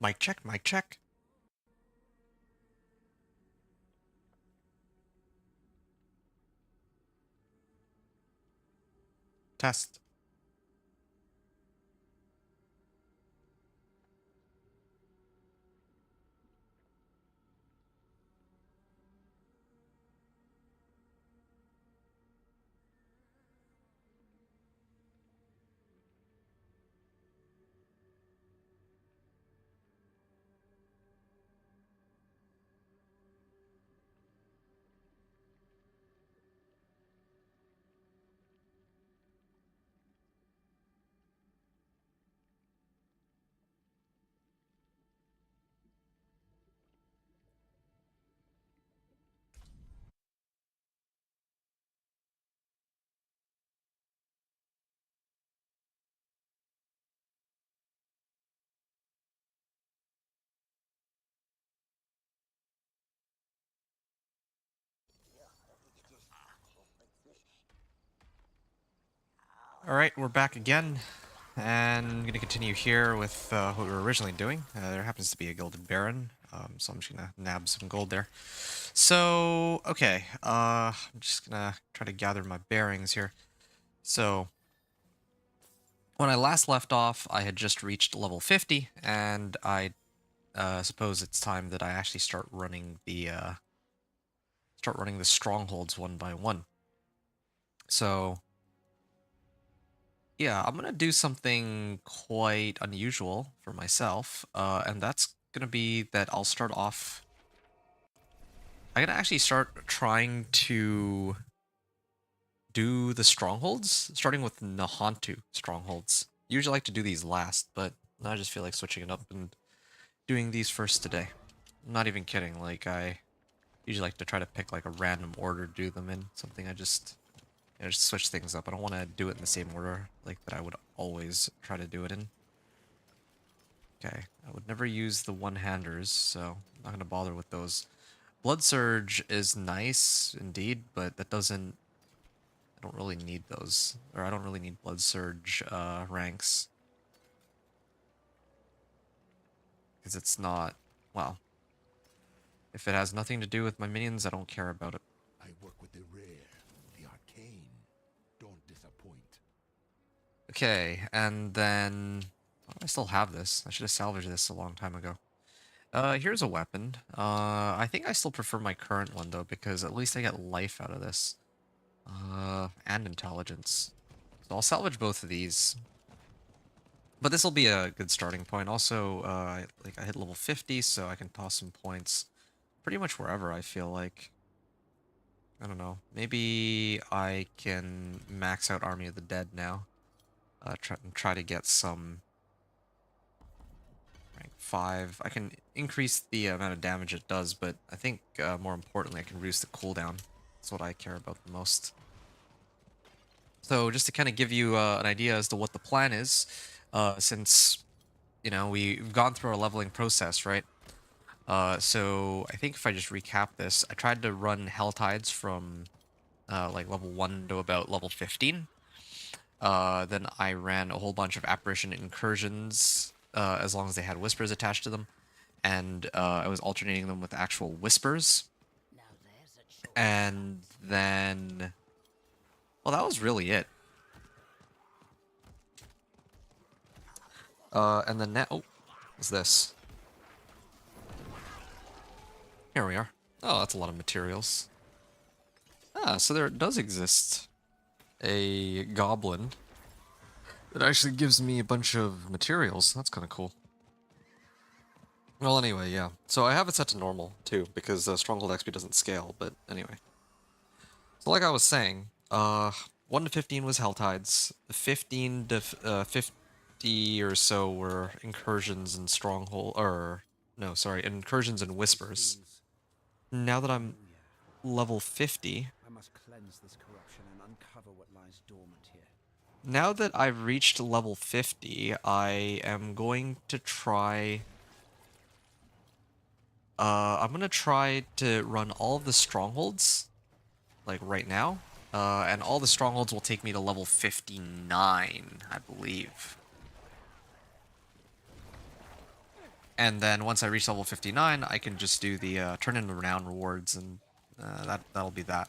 Mic check, mic check. Test. Alright, we're back again, and I'm going to continue here with what we were originally doing. There happens to be a Gilded Baron, so I'm just going to nab some gold there. So, okay, I'm just going to try to gather my bearings here. So, when I last left off, I had just reached level 50, and I suppose it's time that I actually start running the strongholds one by one. So, yeah, I'm gonna do something quite unusual for myself, and that's gonna be that I'll start off. I'm gonna actually start trying to do the strongholds, starting with Nahantu strongholds. Usually like to do these last, but I just feel like switching it up and doing these first today. I'm not even kidding, like I usually like to try to pick like a random order to do them in, something I just, just switch things up. I don't want to do it in the same order like that I would always try to do it in. Okay, I would never use the one-handers, so I'm not going to bother with those. Blood Surge is nice, indeed, but that doesn't... I don't really need those. Or I don't really need Blood Surge ranks. Because it's not... Well, if it has nothing to do with my minions, I don't care about it. I work with the rare, the arcane. Don't disappoint. Okay, and then... Oh, I still have this. I should have salvaged this a long time ago. Here's a weapon. I think I still prefer my current one, though, because at least I get life out of this. And intelligence. So I'll salvage both of these. But this will be a good starting point. Also, I hit level 50, so I can toss some points pretty much wherever I feel like. I don't know. Maybe I can max out Army of the Dead now. Try to get some rank 5. I can increase the amount of damage it does, but I think more importantly, I can reduce the cooldown. That's what I care about the most. So just to kind of give you an idea as to what the plan is, since, you know, we've gone through our leveling process, right? So I think if I just recap this, I tried to run Hell Tides from like level 1 to about level 15. Then I ran a whole bunch of Apparition Incursions, as long as they had Whispers attached to them. And I was alternating them with actual Whispers. And then... Well, that was really it. And then now... Oh, what's this? Here we are. Oh, that's a lot of materials. Ah, so there does exist a goblin that actually gives me a bunch of materials. That's kind of cool. Well, anyway, yeah. So I have it set to normal, too, because Stronghold XP doesn't scale, but anyway. So like I was saying, 1 to 15 was Hell Tides. 15 to 50 or so were Incursions and Stronghold, or... No, sorry, Incursions and Whispers. Now that I'm level 50... I must cleanse this corruption and uncover what lies dormant here. Now that I've reached level 50, I am going to try... I'm gonna try to run all of the strongholds, like right now. And all the strongholds will take me to level 59, I believe. And then once I reach level 59, I can just do the turn in the renown rewards, and that'll be that.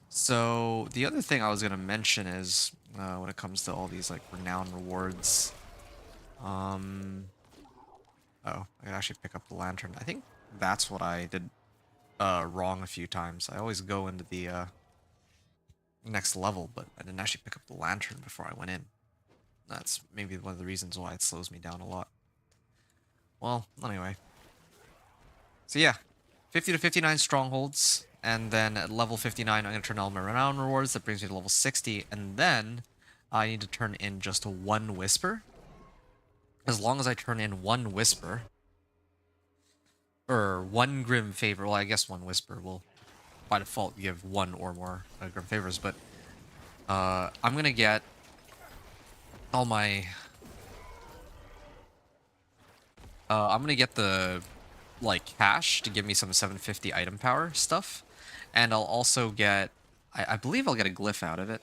So the other thing I was gonna mention is when it comes to all these like renown rewards, oh, I can actually pick up the lantern. I think that's what I did wrong a few times. I always go into the next level, but I didn't actually pick up the lantern before I went in. That's maybe one of the reasons why it slows me down a lot. Well, anyway. So yeah, 50 to 59 strongholds, and then at level 59 I'm going to turn all my renown rewards. That brings me to level 60, and then I need to turn in just one whisper. As long as I turn in one whisper, or one grim favor, well I guess one whisper will by default give one or more grim favors, but I'm going to get all my... I'm going to get the like cash to give me some 750 item power stuff, and I'll also get I believe I'll get a glyph out of it,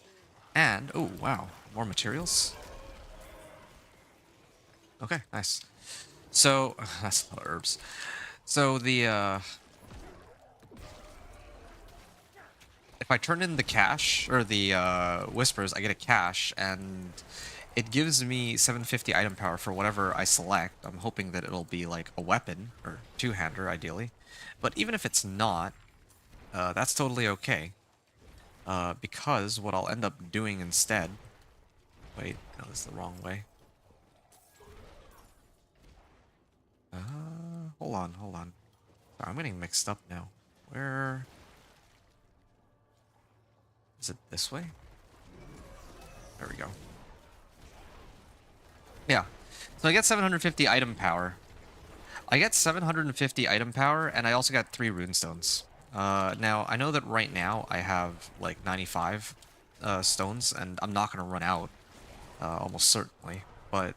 and oh wow, more materials. Okay, nice. So that's a lot of herbs. So the if I turn in the cash or the whispers, I get a cash, and it gives me 750 item power for whatever I select. I'm hoping that it'll be like a weapon or two-hander, ideally. But even if it's not, that's totally okay. Because what I'll end up doing instead... Wait, no, this is the wrong way. Hold on. Sorry, I'm getting mixed up now. Where... Is it this way? There we go. Yeah. So I get 750 item power. I get 750 item power, and I also got 3 runestones. Now, I know that right now I have, like, 95 stones, and I'm not going to run out, almost certainly, but...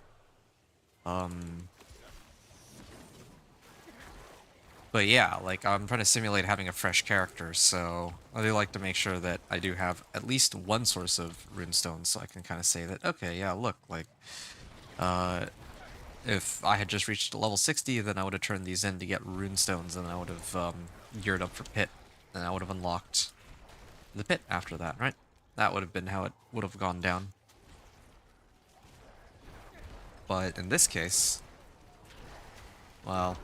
But yeah, like, I'm trying to simulate having a fresh character, so I do like to make sure that I do have at least one source of runestones, so I can kind of say that, okay, yeah, look, like, if I had just reached level 60, then I would have turned these in to get runestones, and I would have geared up for pit, and I would have unlocked the pit after that, right? That would have been how it would have gone down. But in this case, well...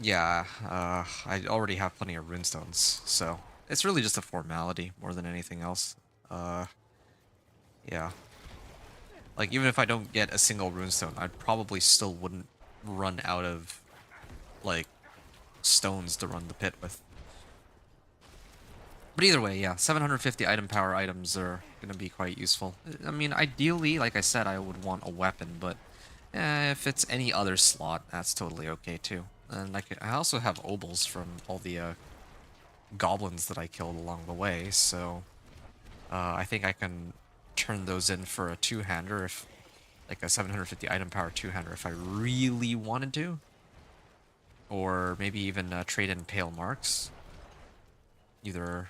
Yeah, I already have plenty of runestones, so it's really just a formality more than anything else. Yeah. Like, even if I don't get a single runestone, I probably still wouldn't run out of, like, stones to run the pit with. But either way, yeah, 750 item power items are going to be quite useful. I mean, ideally, like I said, I would want a weapon, but if it's any other slot, that's totally okay too. And I also have obols from all the goblins that I killed along the way, so I think I can turn those in for a two-hander, if like a 750 item power two-hander if I really wanted to. Or maybe even trade in pale marks. Either...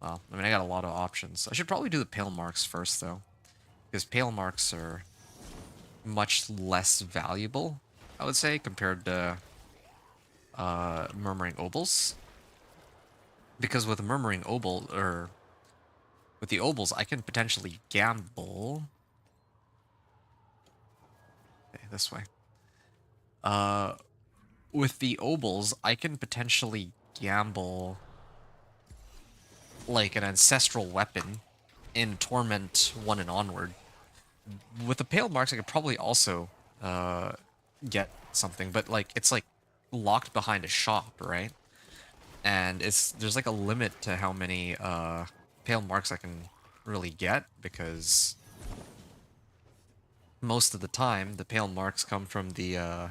Well, I mean, I got a lot of options. I should probably do the pale marks first, though. Because pale marks are much less valuable, I would say, compared to Murmuring Obols. Because with Murmuring Obol, or with the Obols, I can potentially gamble. Okay, this way. With the Obols, I can potentially gamble like an ancestral weapon in Torment 1 and onward. With the Pale Marks, I could probably also get something, but like it's like locked behind a shop, right? And there's like a limit to how many Pale Marks I can really get, because most of the time the Pale Marks come from the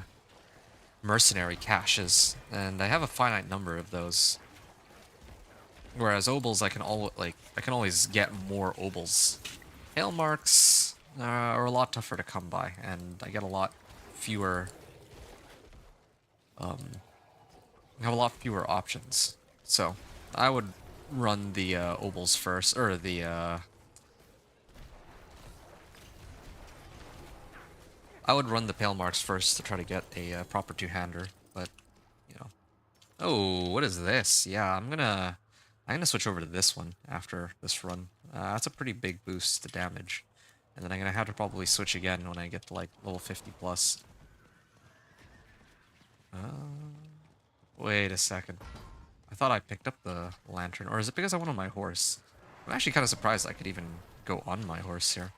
mercenary caches, and I have a finite number of those. Whereas Obols, I can always get more Obols. Pale Marks are a lot tougher to come by, and I get a lot fewer. I have a lot fewer options. So I would run the Obols first, or the I would run the Pale Marks first to try to get a proper two-hander, but, you know. Oh, what is this? Yeah, I'm gonna switch over to this one after this run. That's a pretty big boost to damage. And then I'm gonna have to probably switch again when I get to like level 50 plus. Wait a second. I thought I picked up the lantern, or is it because I went on my horse? I'm actually kind of surprised I could even go on my horse here.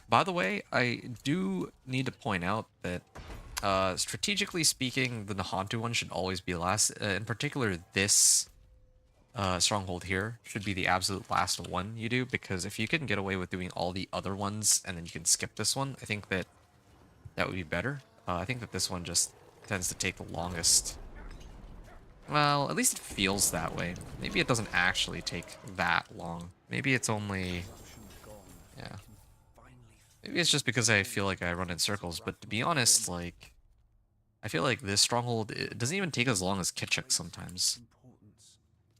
By the way, I do need to point out that strategically speaking, the Nahantu one should always be last. In particular, this stronghold here should be the absolute last one you do, because if you can get away with doing all the other ones and then you can skip this one, I think that that would be better. I think that this one just tends to take the longest. Well, at least it feels that way. Maybe it doesn't actually take that long. Maybe it's only... yeah. Maybe it's just because I feel like I run in circles, but to be honest, like... I feel like this stronghold, it doesn't even take as long as Kitchuk sometimes.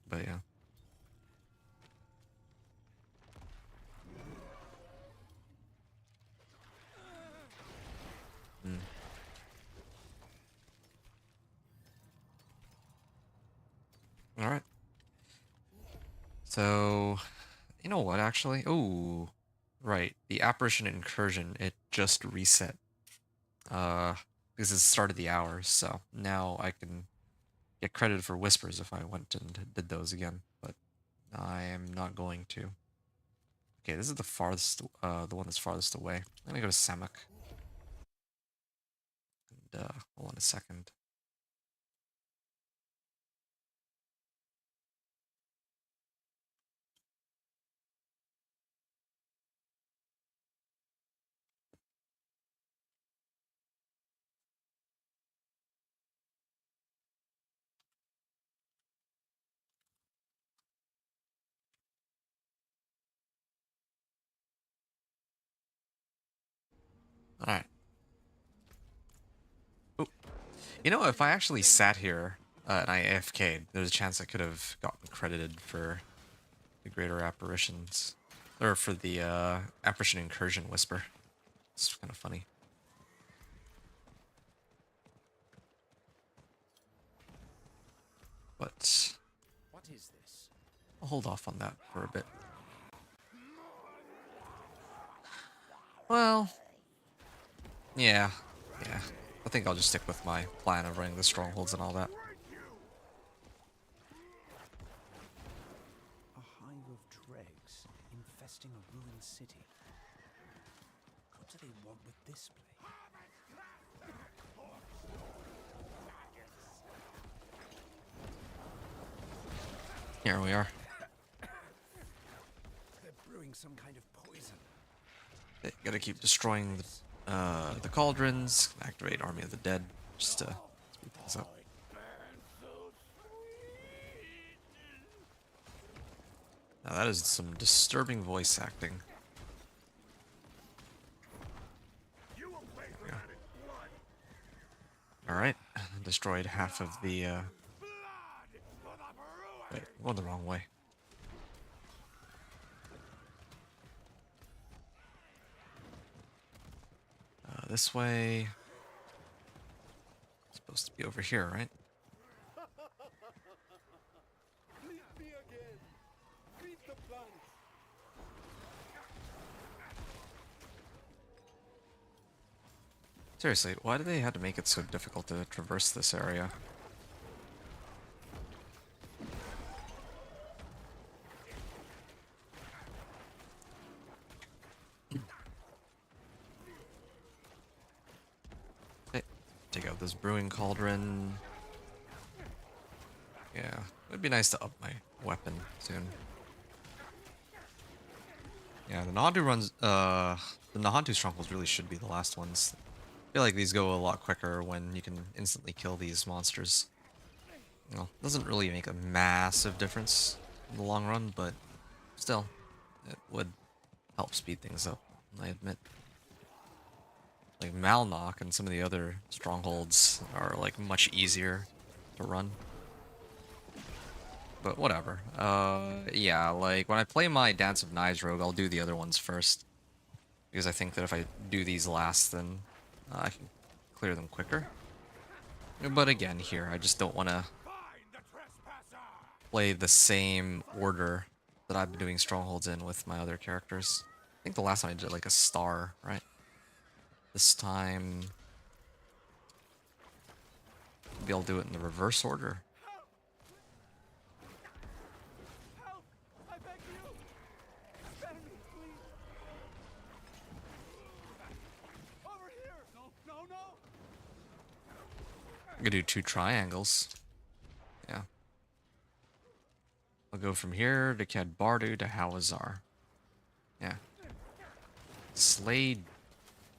But yeah. Hmm. Alright. So, you know what, actually? Oh, right. The Apparition Incursion, it just reset. Because it's the start of the hour, so now I can get credit for Whispers if I went and did those again, but I am not going to. Okay, this is the farthest, the one that's farthest away. I'm gonna go to Samak. And, hold on a second. Alright. You know, if I actually sat here and I AFK'd, there's a chance I could have gotten credited for the Greater Apparitions. Or for the Apparition Incursion Whisper. It's kind of funny. But What is this? I'll hold off on that for a bit. Well, yeah. I think I'll just stick with my plan of running the strongholds and all that. A hive of dregs infesting a ruined city. What do they want with this place? Here we are. They're brewing some kind of poison. Okay, gotta keep destroying the cauldrons, activate Army of the Dead, just to speed things up. Now that is some disturbing voice acting. Alright, destroyed half of the, wait, I'm going the wrong way. This way... It's supposed to be over here, right? Meet me again. Feed the plants. Seriously, why do they have to make it so difficult to traverse this area? Okay, take out this brewing cauldron. Yeah, it'd be nice to up my weapon soon. Yeah, the Nahantu strongholds really should be the last ones. I feel like these go a lot quicker when you can instantly kill these monsters. Well, doesn't really make a massive difference in the long run, but still, it would help speed things up, I admit. Like Malnock and some of the other strongholds are like much easier to run. But whatever. Yeah, like when I play my Dance of Knives rogue, I'll do the other ones first. because I think that if I do these last, then I can clear them quicker. But again, here, I just don't want to play the same order that I've been doing strongholds in with my other characters. I think the last time I did like a star, right? This time, maybe I'll do it in the reverse order. Help! I beg you! Spare me, please! Over here! No, no, no! I'm gonna do 2 triangles. Yeah. I'll go from here to Cadbardu to Hawazar. Yeah. Slay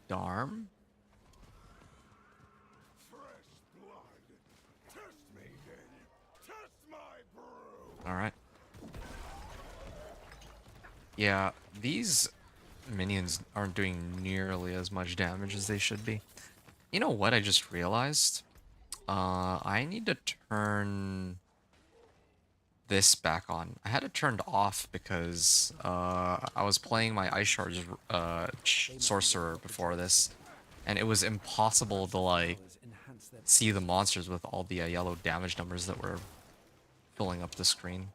Darm. Alright. Yeah, these minions aren't doing nearly as much damage as they should be. You know what I just realized? I need to turn this back on. I had it turned off because I was playing my Ice Shards Sorcerer before this, and it was impossible to like see the monsters with all the yellow damage numbers that were filling up the screen.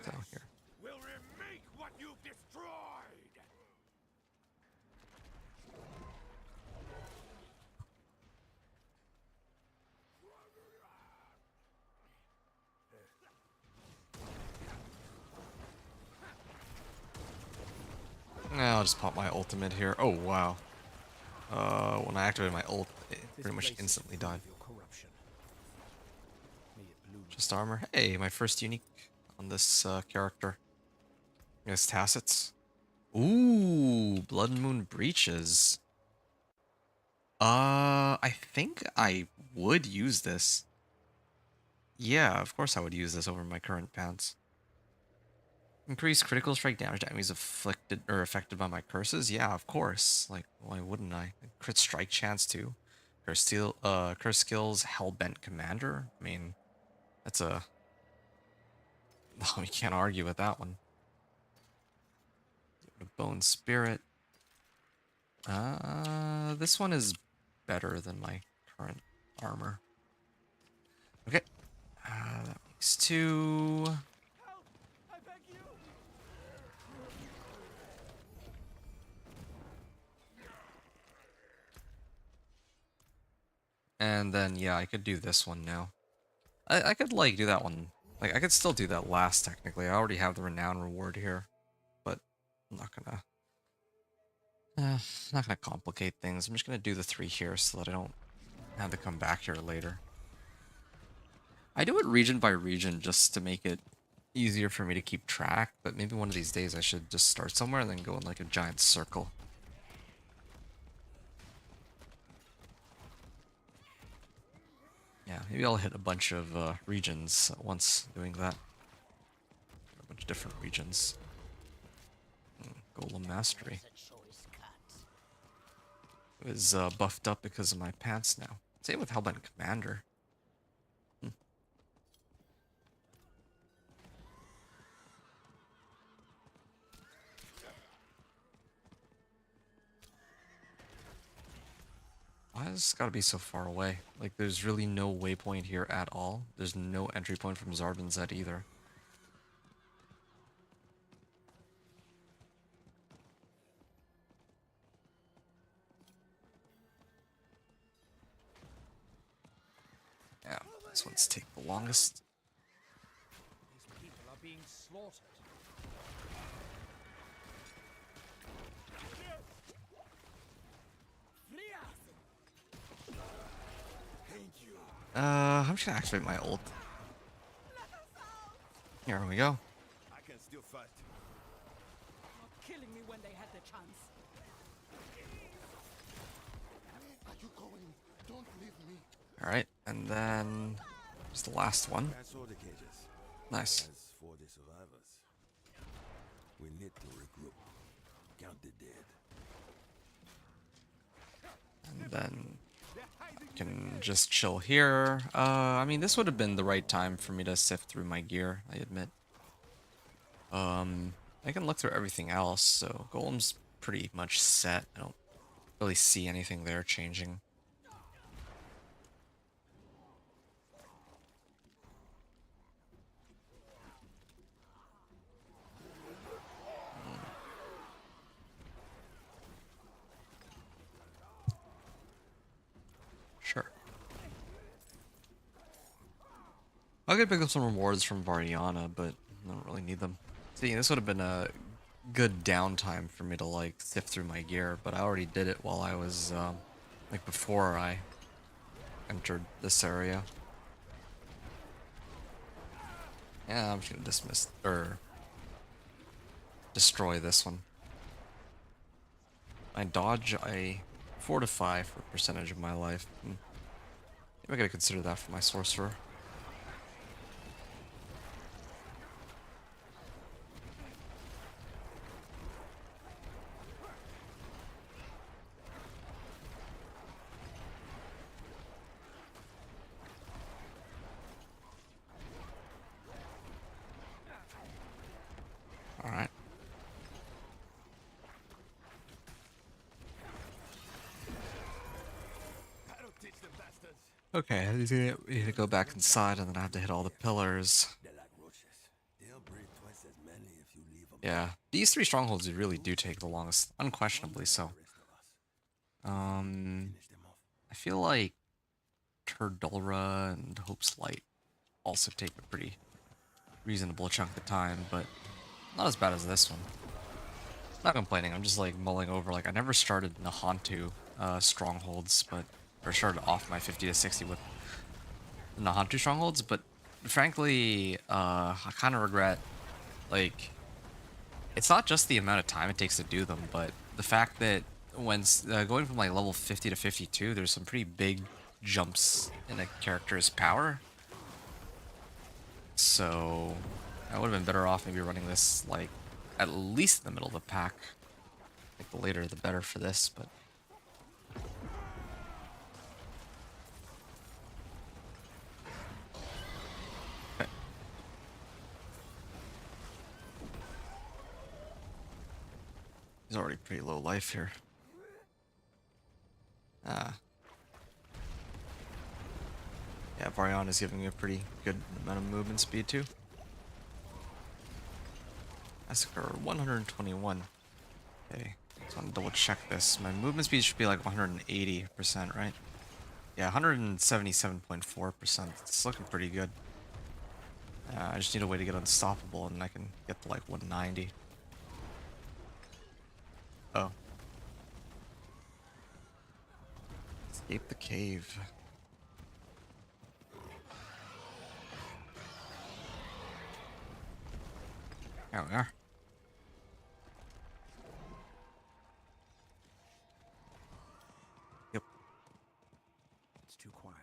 So here. Will remake what you've destroyed. I'll just pop my ultimate here. Oh wow. When I activated my ult, it pretty much instantly died. Just armor. Hey, my first unique on this character. I guess Tacits. Ooh, Blood Moon Breaches. I think I would use this. Yeah, of course I would use this over my current pants. Increase critical strike damage to enemies afflicted or affected by my curses? Yeah, of course. Like, why wouldn't I? Crit strike chance too. Curse skills, Hellbent Commander. I mean, that's a... Oh, you can't argue with that one. Bone Spirit. This one is better than my current armor. Okay. That makes 2. Help! I beg you! And then, yeah, I could do this one now. I could, like, do that one. Like, I could still do that last, technically. I already have the Renown reward here. But I'm not gonna complicate things. I'm just gonna do the 3 here so that I don't have to come back here later. I do it region by region just to make it easier for me to keep track, but maybe one of these days I should just start somewhere and then go in like a giant circle. Yeah, maybe I'll hit a bunch of regions at once doing that. A bunch of different regions. Golem Mastery. It was buffed up because of my pants now. Same with Hellbent Commander. Why has this gotta be so far away? Like, there's really no waypoint here at all. There's no entry point from Zarban's Zed either. Yeah, this one's take the longest. These people are being slaughtered. I'm just gonna activate my ult. Here we go. I can still fight. Not killing me when they had the chance. Are you going? Don't leave me. Alright, and then just the last one. Cancel the cages. Nice. As for the survivors, we need to regroup. Count the dead. And then I can just chill here. I mean, this would have been the right time for me to sift through my gear, I admit. I can look through everything else, so Golem's pretty much set. I don't really see anything there changing. Sure. I could pick up some rewards from Variana, but I don't really need them. See, this would have been a good downtime for me to like sift through my gear, but I already did it while I was like before I entered this area. Yeah, I'm just gonna dismiss or destroy this one. I dodge, I fortify for a percentage of my life. Maybe I gotta consider that for my sorcerer. Alright. Okay, I need to go back inside and then I have to hit all the pillars. They're like roaches. They'll breed twice as many if you leave them. Yeah, these three strongholds really do take the longest, unquestionably so. Finish them off. I feel like Turdulra and Hope's Light also take a pretty reasonable chunk of time, but not as bad as this one. Not complaining, I'm just like mulling over, like I never started Nahantu strongholds, but or started off my 50 to 60 with Nahantu strongholds, but frankly, I kind of regret, like, it's not just the amount of time it takes to do them, but the fact that when going from like level 50 to 52, there's some pretty big jumps in a character's power. So I would have been better off maybe running this like at least in the middle of the pack. Like the later the better for this, but okay. He's already pretty low life here. Yeah, Varian is giving me a pretty good amount of movement speed too. Massacre 121. Okay, so I'm gonna double check this. My movement speed should be like 180%, right? Yeah, 177.4%. It's looking pretty good. I just need a way to get unstoppable and I can get to like 190. Oh. Escape the cave. There we are. Yep. It's too quiet.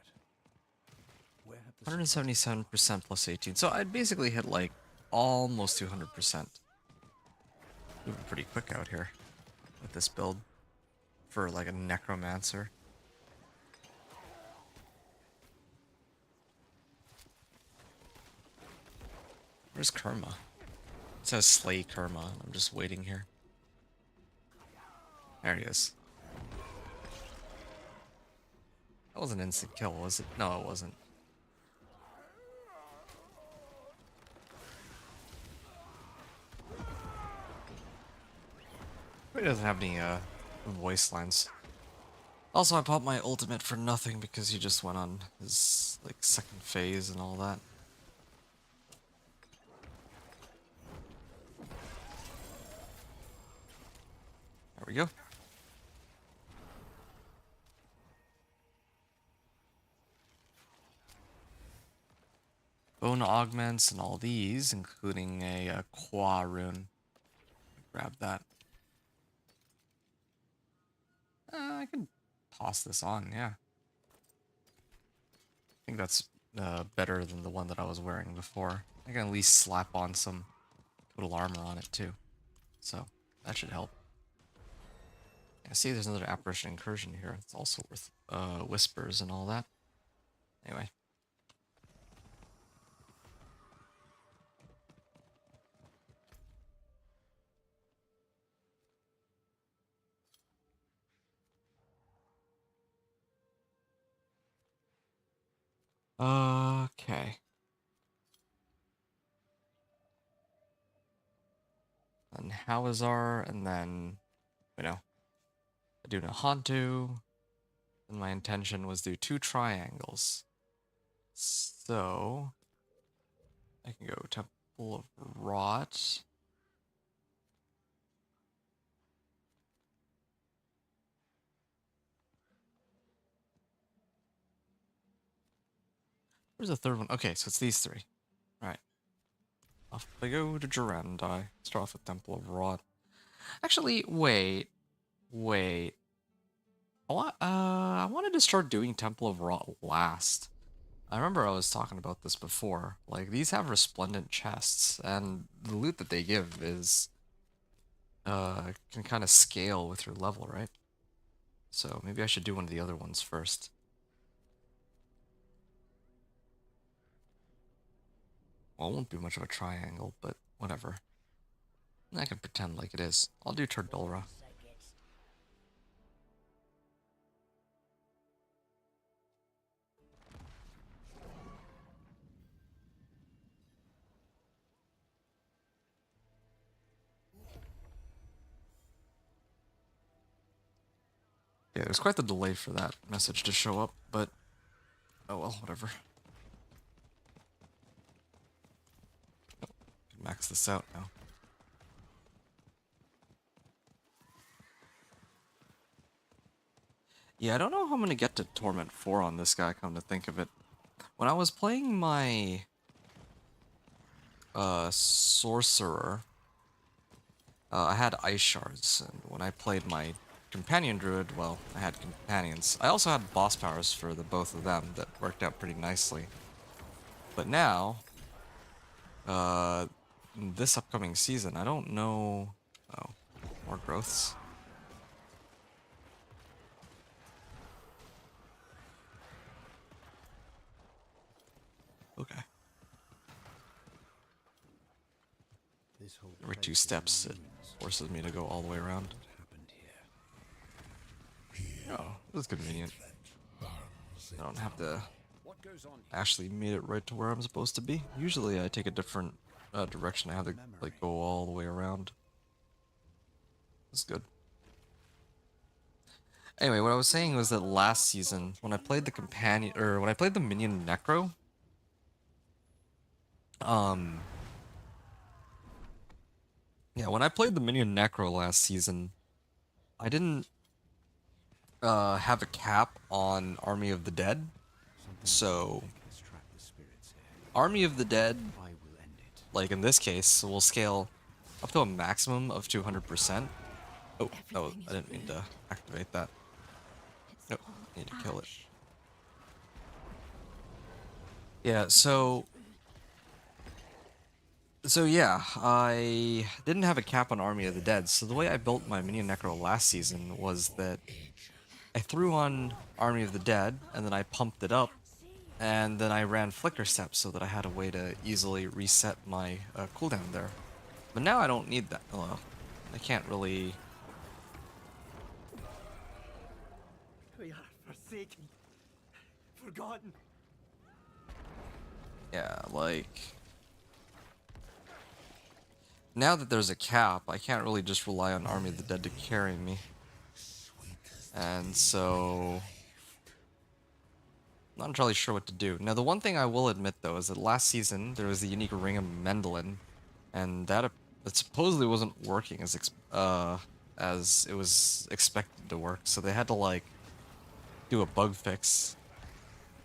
Where have the 177% plus 18. So I'd basically hit like almost 200%. Moving pretty quick out here with this build for like a necromancer. Where's Kerma? It says slay Kerma. I'm just waiting here. There he is. That was an instant kill, was it? No, it wasn't. He doesn't have any voice lines. Also, I popped my ultimate for nothing because he just went on his like second phase and all that. There we go. Bone augments and all these, including a Qua rune. Grab that. I can toss this on, yeah. I think that's better than the one that I was wearing before. I can at least slap on some total armor on it too. So, that should help. Yeah, see, there's another apparition incursion here. It's also worth whispers and all that. Anyway. Okay. And Hawazar, and then, you know, I do Nahantu, and my intention was do 2 triangles. So, I can go Temple of Rot. Where's the third one? Okay, so it's these 3. Alright. Off I go to Durandai. Start off with Temple of Rot. Actually, wait. I wanted to start doing Temple of Rot last. I remember I was talking about this before. Like, these have resplendent chests, and the loot that they give is, can kind of scale with your level, right? So maybe I should do one of the other ones first. Well, it won't be much of a triangle, but whatever. I can pretend like it is. I'll do Turdulra. Yeah, there's quite the delay for that message to show up, but oh well, whatever. Max this out now. Yeah, I don't know how I'm gonna get to Torment 4 on this guy, come to think of it. When I was playing my sorcerer, I had ice shards, and when I played my companion druid, well, I had companions. I also had boss powers for the both of them that worked out pretty nicely. But now, this upcoming season, I don't know. Oh, more growths. Okay. This whole Every 2 place is steps, it ruins. forces me to go all the way around. What happened here? Oh, this is convenient. I don't have to What goes on here? actually made it right to where I'm supposed to be. Usually I take a different direction. I have to like go all the way around. That's good. Anyway, what I was saying was that last season, when I played the companion, or when I played the Minion Necro, yeah, when I played the Minion Necro last season, I didn't have a cap on Army of the Dead. So, Let's track the spirits here. Army of the Dead, I will end it. like in this case, will scale up to a maximum of 200%. Oh, no, I didn't mean to activate that. Nope, I need to kill it. Yeah, so yeah, I didn't have a cap on Army of the Dead, so the way I built my Minion Necro last season was that I threw on Army of the Dead, and then I pumped it up, and then I ran Flicker Steps so that I had a way to easily reset my cooldown there. But now I don't need that. Well, I can't really... We are forsaken, forgotten. Yeah, like... Now that there's a cap, I can't really just rely on Army of the Dead to carry me. And so... Not entirely sure what to do. Now, the one thing I will admit, though, is that last season, there was the unique Ring of Mendelin, and that supposedly wasn't working as it was expected to work, so they had to, like, do a bug fix.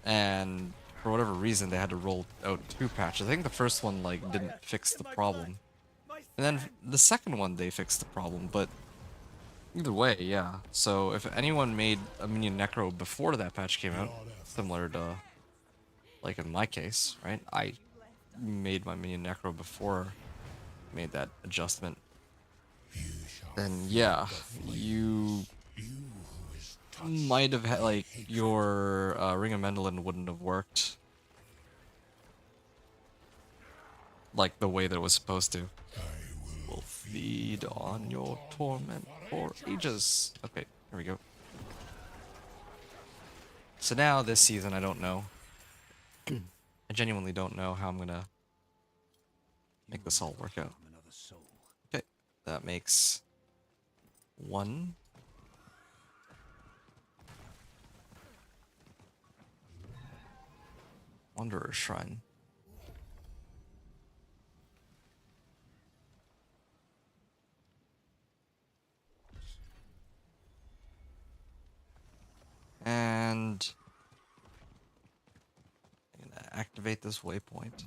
And for whatever reason, they had to roll out 2 patches. I think the first one, like, didn't fix the problem. And then the second one, they fixed the problem, but either way, yeah. So if anyone made a Minion Necro before that patch came out, similar to, like in my case, right? I made my Minion Necro before I made that adjustment. Then yeah, you might have had, like, your Ring of Mendelin wouldn't have worked like the way that it was supposed to. Will feed on your torment for ages. Okay, here we go. So now this season, I don't know. I genuinely don't know how I'm gonna make You this will all never work out. harm another soul. Okay, that makes 1. Wanderer Shrine. And I'm gonna activate this waypoint.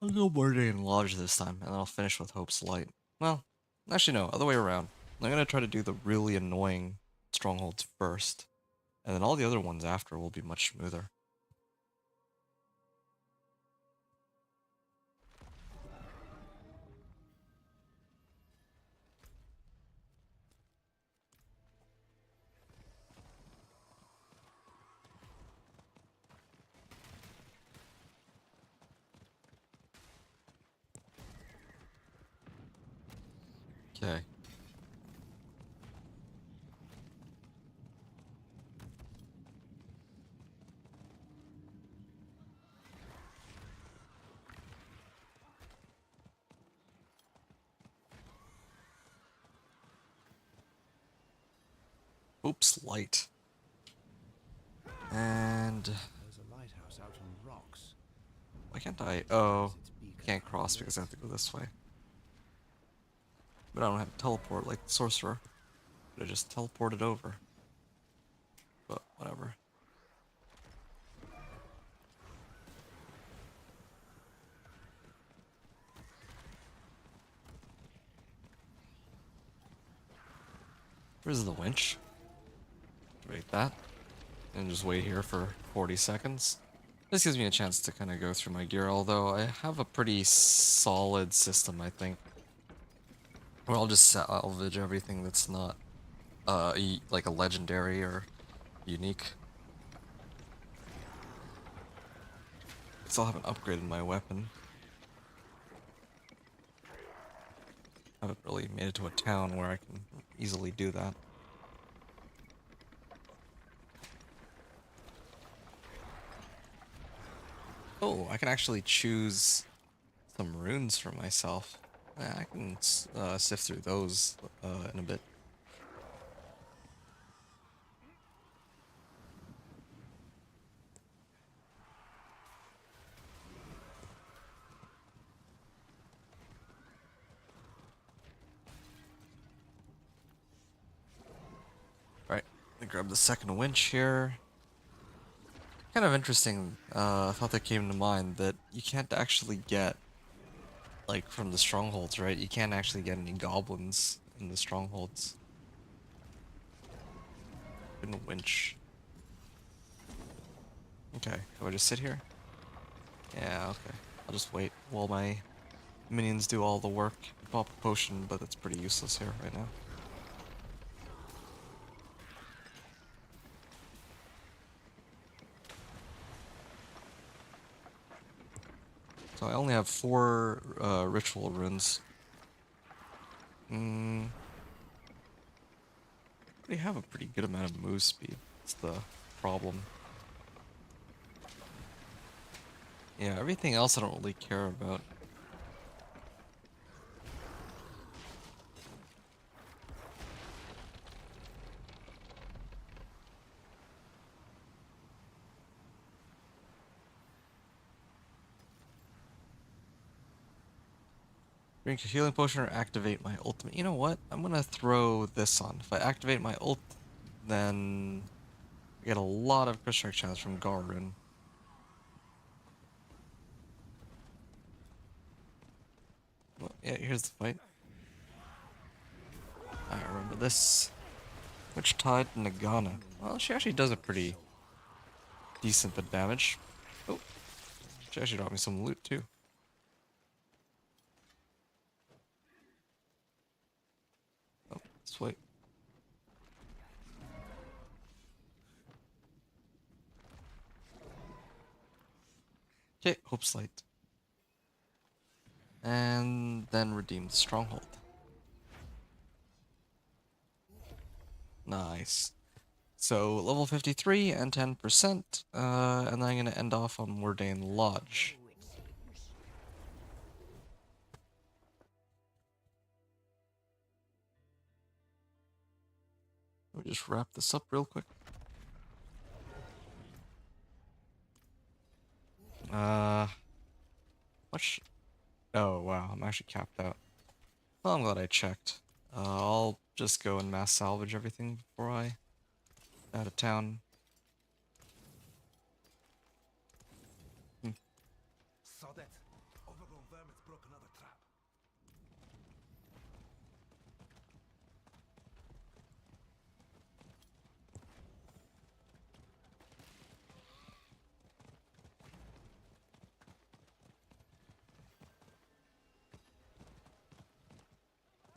I'll go Mundane Lodge this time, and then I'll finish with Hope's Light. Well, actually no, other way around. I'm gonna try to do the really annoying strongholds first, and then all the other ones after will be much smoother. Okay. Oops, light. And There's a lighthouse out on rocks. why can't I? Oh, Its I beacon can't hung cross because I have lit. to go this way. But I don't have to teleport like the sorcerer. Could have just teleported over. But whatever. Where's the winch? Activate that. And just wait here for 40 seconds. This gives me a chance to kind of go through my gear, although I have a pretty solid system, I think. Where I'll just salvage everything that's not, like a legendary or unique. Still haven't upgraded my weapon. Haven't really made it to a town where I can easily do that. Oh, I can actually choose some runes for myself. Yeah, I can sift through those in a bit. Right, let me grab the second winch here. Kind of interesting thought that came to mind that you can't actually get, like, from the strongholds, right? You can't actually get any goblins in the strongholds. In a winch. Okay, do I just sit here? Yeah, okay. I'll just wait while my minions do all the work. Pop a potion, but that's pretty useless here right now. So I only have 4 ritual runes. They have a pretty good amount of move speed. That's the problem. Yeah, everything else I don't really care about. Drink a healing potion or activate my ultimate. You know what? I'm gonna throw this on. If I activate my ult, then I get a lot of crit strike chance from Garun. Well, yeah, here's the fight. I remember this. Which tied Nagana. Well, she actually does a pretty decent bit of damage. Oh, she actually dropped me some loot too. Oh, let's wait. Okay, Hope's Light. And then redeem the stronghold. Nice. So level 53 and 10%, and then I'm gonna end off on Mordain Lodge. Let me just wrap this up real quick. Much. Oh wow, I'm actually capped out. Well, I'm glad I checked. I'll just go and mass salvage everything before I out of town. Saw that. Overgrown vermin's broke another trap.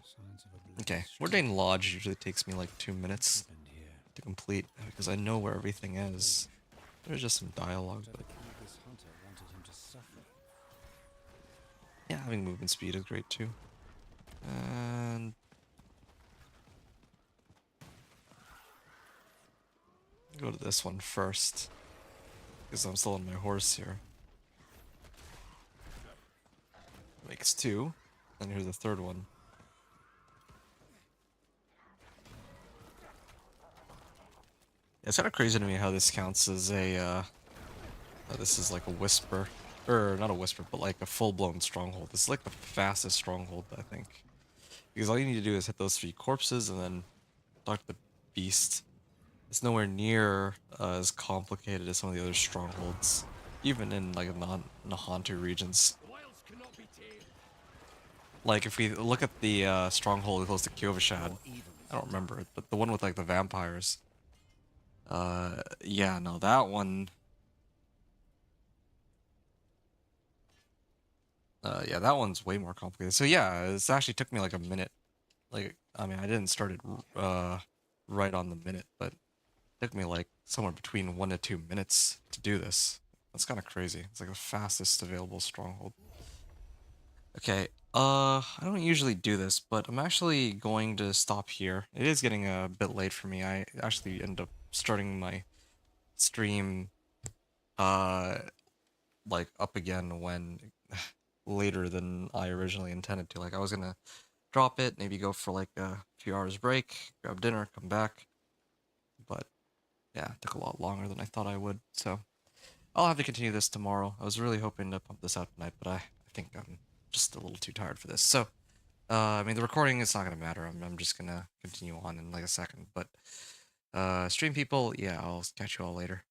Signs of a bloody Okay, struggle. Mordain Lodge usually takes me like 2 minutes Happened here. to complete because I know where everything is. There's just some dialogue, but Whatever killed this hunter wanted him to suffer. yeah, having movement speed is great too. And go to this one first because I'm still on my horse here. Makes 2, and here's the third one. It's kind of crazy to me how this counts as a, this is like a whisper. Or, not a whisper, but like a full-blown stronghold. This is like the fastest stronghold, I think. Because all you need to do is hit those 3 corpses and then talk to the beast. It's nowhere near as complicated as some of the other strongholds. Even in like non-Nahantu regions. Like if we look at the stronghold close to Kyovashad, I don't remember it, but the one with like the vampires. Yeah, no, that one. Yeah, that one's way more complicated. So yeah, this actually took me like a minute. Like, I mean, I didn't start it right on the minute, but it took me like somewhere between 1 to 2 minutes to do this. That's kind of crazy. It's like the fastest available stronghold. Okay, I don't usually do this, but I'm actually going to stop here. It is getting a bit late for me. I actually end up starting my stream, uh, like up again when later than I originally intended to. Like I was gonna drop it, maybe go for like a few hours break, grab dinner, come back. But yeah, it took a lot longer than I thought I would. So I'll have to continue this tomorrow. I was really hoping to pump this out tonight, but I think I'm just a little too tired for this. So I mean the recording is not gonna matter. I'm just gonna continue on in like a second. But stream people, yeah, I'll catch you all later.